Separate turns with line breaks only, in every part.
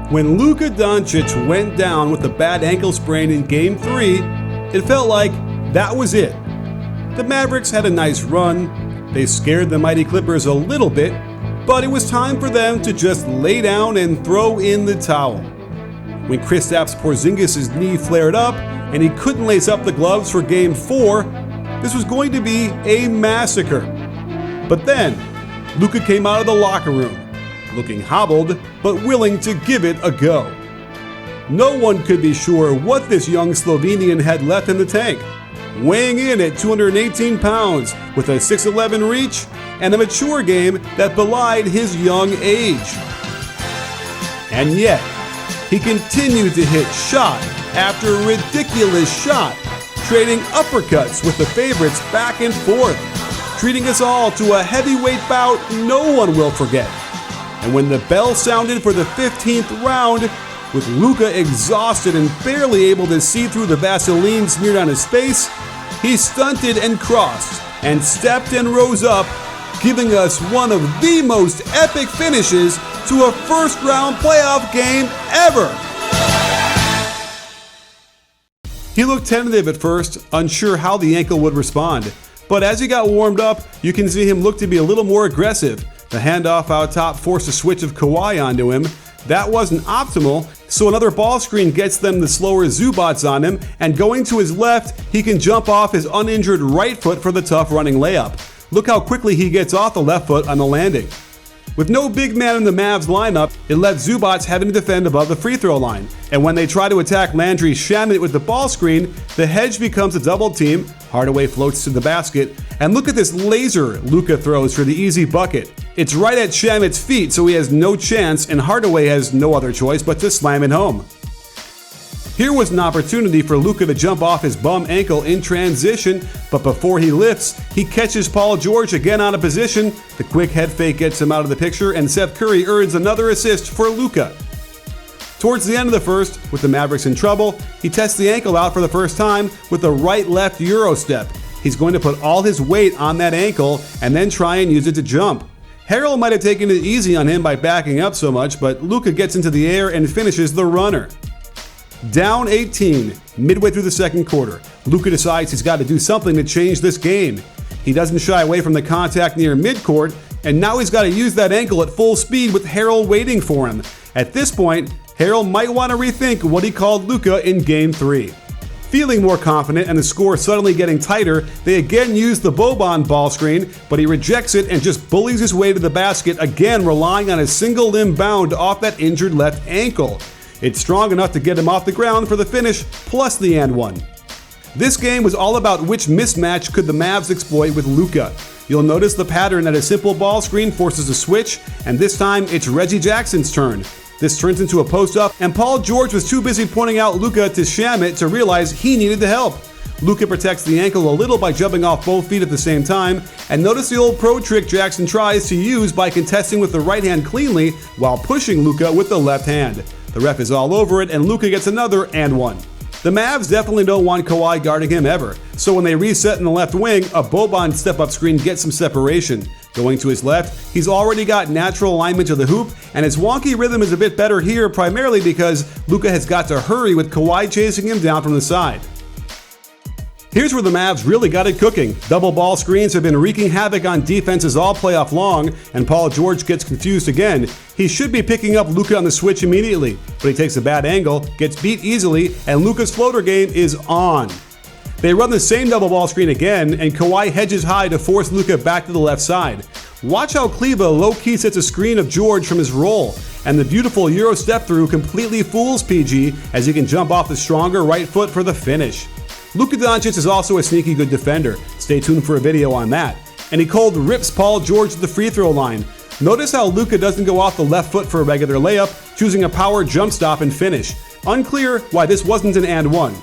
When Luka Doncic went down with a bad ankle sprain in Game 3, it felt like that was it. The Mavericks had a nice run, they scared the mighty Clippers a little bit, but it was time for them to just lay down and throw in the towel. When Kristaps Porzingis' knee flared up and he couldn't lace up the gloves for Game 4, this was going to be a massacre. But then, Luka came out of the locker room, looking hobbled, but willing to give it a go. No one could be sure what this young Slovenian had left in the tank, weighing in at 218 pounds with a 6'11 reach and a mature game that belied his young age. And yet, he continued to hit shot after ridiculous shot, trading uppercuts with the favorites back and forth, treating us all to a heavyweight bout no one will forget. And when the bell sounded for the 15th round, with Luka exhausted and barely able to see through the Vaseline smeared on his face, he stunted and crossed and stepped and rose up, giving us one of the most epic finishes to a first-round playoff game ever. He looked tentative at first, unsure how the ankle would respond. But as he got warmed up, you can see him look to be a little more aggressive. The handoff out top forced a switch of Kawhi onto him. That wasn't optimal, so another ball screen gets them the slower Zubats on him, and going to his left, he can jump off his uninjured right foot for the tough running layup. Look how quickly he gets off the left foot on the landing. With no big man in the Mavs lineup, it left Zubats having to defend above the free throw line. And when they try to attack Landry Shamet with the ball screen, the hedge becomes a double team, Hardaway floats to the basket, and look at this laser Luka throws for the easy bucket. It's right at Shamet's feet, so he has no chance, and Hardaway has no other choice but to slam it home. Here was an opportunity for Luka to jump off his bum ankle in transition, but before he lifts, he catches Paul George again out of position. The quick head fake gets him out of the picture, and Seth Curry earns another assist for Luka. Towards the end of the first, with the Mavericks in trouble, he tests the ankle out for the first time with a right-left Euro step. He's going to put all his weight on that ankle and then try and use it to jump. Harrell might have taken it easy on him by backing up so much, but Luka gets into the air and finishes the runner. Down 18, midway through the second quarter, Luka decides he's got to do something to change this game. He doesn't shy away from the contact near midcourt, and now he's got to use that ankle at full speed with Harrell waiting for him. At this point, Harrell might want to rethink what he called Luka in Game 3. Feeling more confident and the score suddenly getting tighter, they again use the Boban ball screen, but he rejects it and just bullies his way to the basket, again relying on a single limb bound off that injured left ankle. It's strong enough to get him off the ground for the finish, plus the and one. This game was all about which mismatch could the Mavs exploit with Luka. You'll notice the pattern that a simple ball screen forces a switch, and this time it's Reggie Jackson's turn. This turns into a post-up, and Paul George was too busy pointing out Luka to Shamet to realize he needed the help. Luka protects the ankle a little by jumping off both feet at the same time, and notice the old pro trick Jackson tries to use by contesting with the right hand cleanly while pushing Luka with the left hand. The ref is all over it, and Luka gets another and one. The Mavs definitely don't want Kawhi guarding him ever, so when they reset in the left wing, a Boban step-up screen gets some separation. Going to his left, he's already got natural alignment to the hoop, and his wonky rhythm is a bit better here, primarily because Luka has got to hurry with Kawhi chasing him down from the side. Here's where the Mavs really got it cooking. Double ball screens have been wreaking havoc on defenses all playoff long, and Paul George gets confused again. He should be picking up Luka on the switch immediately, but he takes a bad angle, gets beat easily, and Luka's floater game is on. They run the same double ball screen again, and Kawhi hedges high to force Luka back to the left side. Watch how Kleba low-key sets a screen of George from his roll, and the beautiful Euro step-through completely fools PG as he can jump off the stronger right foot for the finish. Luka Doncic is also a sneaky good defender. Stay tuned for a video on that. And he cold rips Paul George to the free throw line. Notice how Luka doesn't go off the left foot for a regular layup, choosing a power jump stop and finish. Unclear why this wasn't an and one.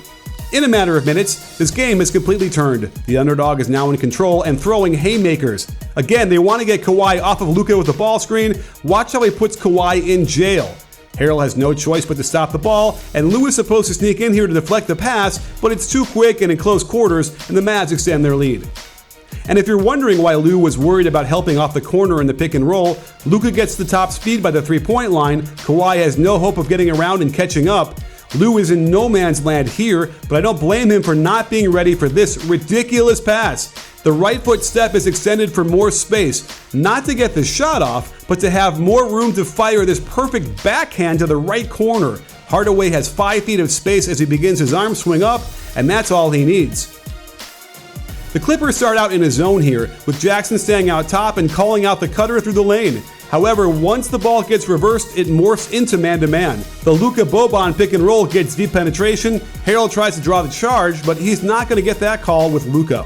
In a matter of minutes, this game is completely turned. The underdog is now in control and throwing haymakers. Again, they want to get Kawhi off of Luka with the ball screen. Watch how he puts Kawhi in jail. Harrell has no choice but to stop the ball, and Lou is supposed to sneak in here to deflect the pass, but it's too quick and in close quarters, and the Mavs extend their lead. And if you're wondering why Lou was worried about helping off the corner in the pick and roll, Luka gets the top speed by the three-point line, Kawhi has no hope of getting around and catching up. Lou is in no man's land here, but I don't blame him for not being ready for this ridiculous pass. The right foot step is extended for more space, not to get the shot off, but to have more room to fire this perfect backhand to the right corner. Hardaway has 5 feet of space as he begins his arm swing up, and that's all he needs. The Clippers start out in a zone here, with Jackson staying out top and calling out the cutter through the lane. However, once the ball gets reversed, it morphs into man-to-man. The Luka Boban pick and roll gets deep penetration. Harrell tries to draw the charge, but he's not going to get that call with Luka.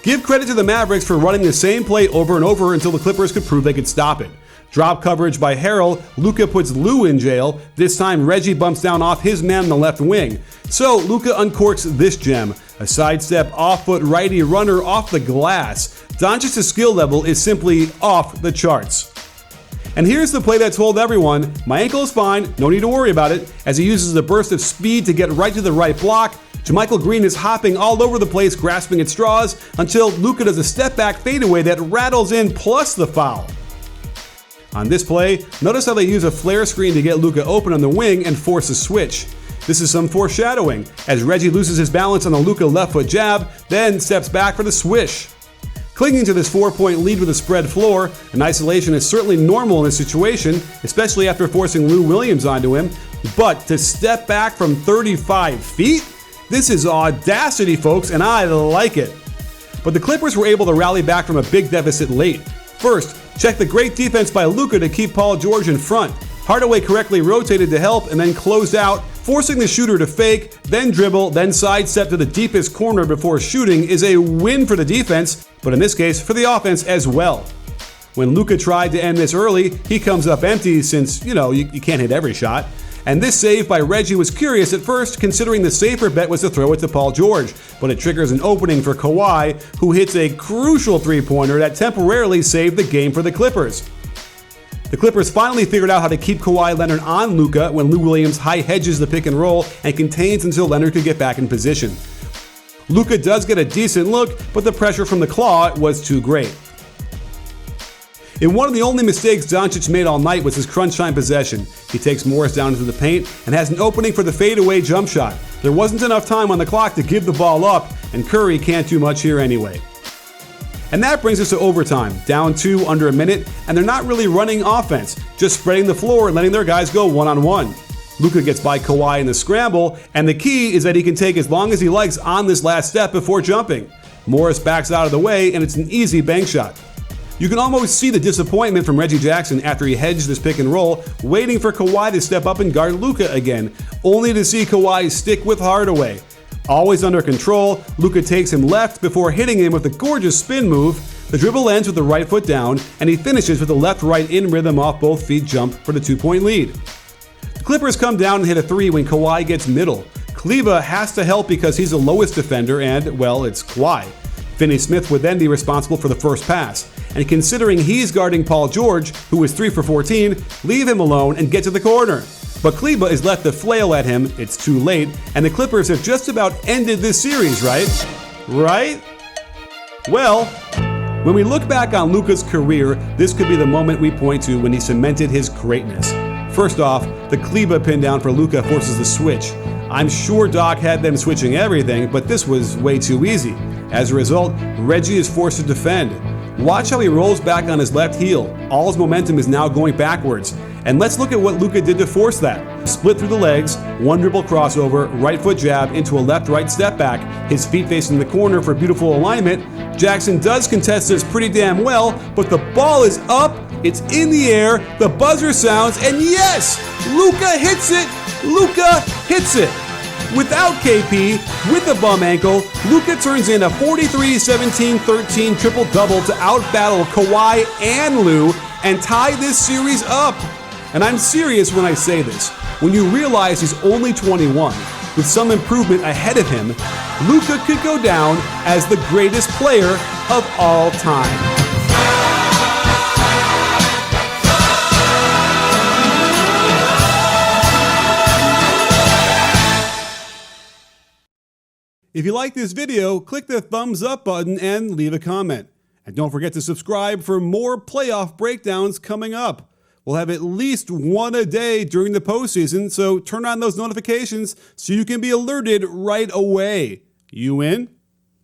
Give credit to the Mavericks for running the same play over and over until the Clippers could prove they could stop it. Drop coverage by Harrell, Luka puts Lou in jail. This time Reggie bumps down off his man on the left wing. So Luka uncorks this gem. A sidestep off-foot righty runner off the glass. Doncic's skill level is simply off the charts. And here's the play that told everyone, my ankle is fine, no need to worry about it, as he uses a burst of speed to get right to the right block. JaMychal Green is hopping all over the place, grasping at straws, until Luka does a step-back fadeaway that rattles in plus the foul. On this play, notice how they use a flare screen to get Luka open on the wing and force a switch. This is some foreshadowing, as Reggie loses his balance on the Luka left foot jab, then steps back for the swish. Clinging to this 4-point lead with a spread floor, an isolation is certainly normal in this situation, especially after forcing Lou Williams onto him, but to step back from 35 feet? This is audacity, folks, and I like it. But the Clippers were able to rally back from a big deficit late. First, check the great defense by Luka to keep Paul George in front. Hardaway correctly rotated to help and then closed out, forcing the shooter to fake, then dribble, then sidestep to the deepest corner before shooting is a win for the defense, but in this case, for the offense as well. When Luka tried to end this early, he comes up empty since, you can't hit every shot. And this save by Reggie was curious at first, considering the safer bet was to throw it to Paul George, but it triggers an opening for Kawhi, who hits a crucial three-pointer that temporarily saved the game for the Clippers. The Clippers finally figured out how to keep Kawhi Leonard on Luka when Lou Williams high hedges the pick and roll and contains until Leonard could get back in position. Luka does get a decent look, but the pressure from the claw was too great. In one of the only mistakes Doncic made all night was his crunch time possession. He takes Morris down into the paint and has an opening for the fadeaway jump shot. There wasn't enough time on the clock to give the ball up, and Curry can't do much here anyway. And that brings us to overtime, down 2 under a minute, and they're not really running offense, just spreading the floor and letting their guys go one-on-one. Luka gets by Kawhi in the scramble, and the key is that he can take as long as he likes on this last step before jumping. Morris backs out of the way, and it's an easy bank shot. You can almost see the disappointment from Reggie Jackson after he hedged this pick and roll, waiting for Kawhi to step up and guard Luka again, only to see Kawhi stick with Hardaway. Always under control, Luka takes him left before hitting him with a gorgeous spin move. The dribble ends with the right foot down, and he finishes with a left-right in rhythm off both feet jump for the 2-point lead. The Clippers come down and hit a 3 when Kawhi gets middle. Kleba has to help because he's the lowest defender and, well, it's Kawhi. Finney-Smith would then be responsible for the first pass. And considering he's guarding Paul George, who is 3 for 14, leave him alone and get to the corner. But Kleba is left to flail at him, it's too late, and the Clippers have just about ended this series, right? Right? Well, when we look back on Luka's career, this could be the moment we point to when he cemented his greatness. First off, the Kleba pin down for Luka forces the switch. I'm sure Doc had them switching everything, but this was way too easy. As a result, Reggie is forced to defend. Watch how he rolls back on his left heel. All his momentum is now going backwards. And let's look at what Luka did to force that. Split through the legs, one dribble crossover, right foot jab into a left-right step back, his feet facing the corner for beautiful alignment. Jackson does contest this pretty damn well, but the ball is up, it's in the air, the buzzer sounds, and yes! Luka hits it! Luka hits it! Without KP, with the bum ankle, Luka turns in a 43-17-13 triple-double to out-battle Kawhi and Lou and tie this series up. And I'm serious when I say this. When you realize he's only 21, with some improvement ahead of him, Luka could go down as the greatest player of all time. If you like this video, click the thumbs up button and leave a comment. And don't forget to subscribe for more playoff breakdowns coming up. We'll have at least one a day during the postseason, so turn on those notifications so you can be alerted right away. You in?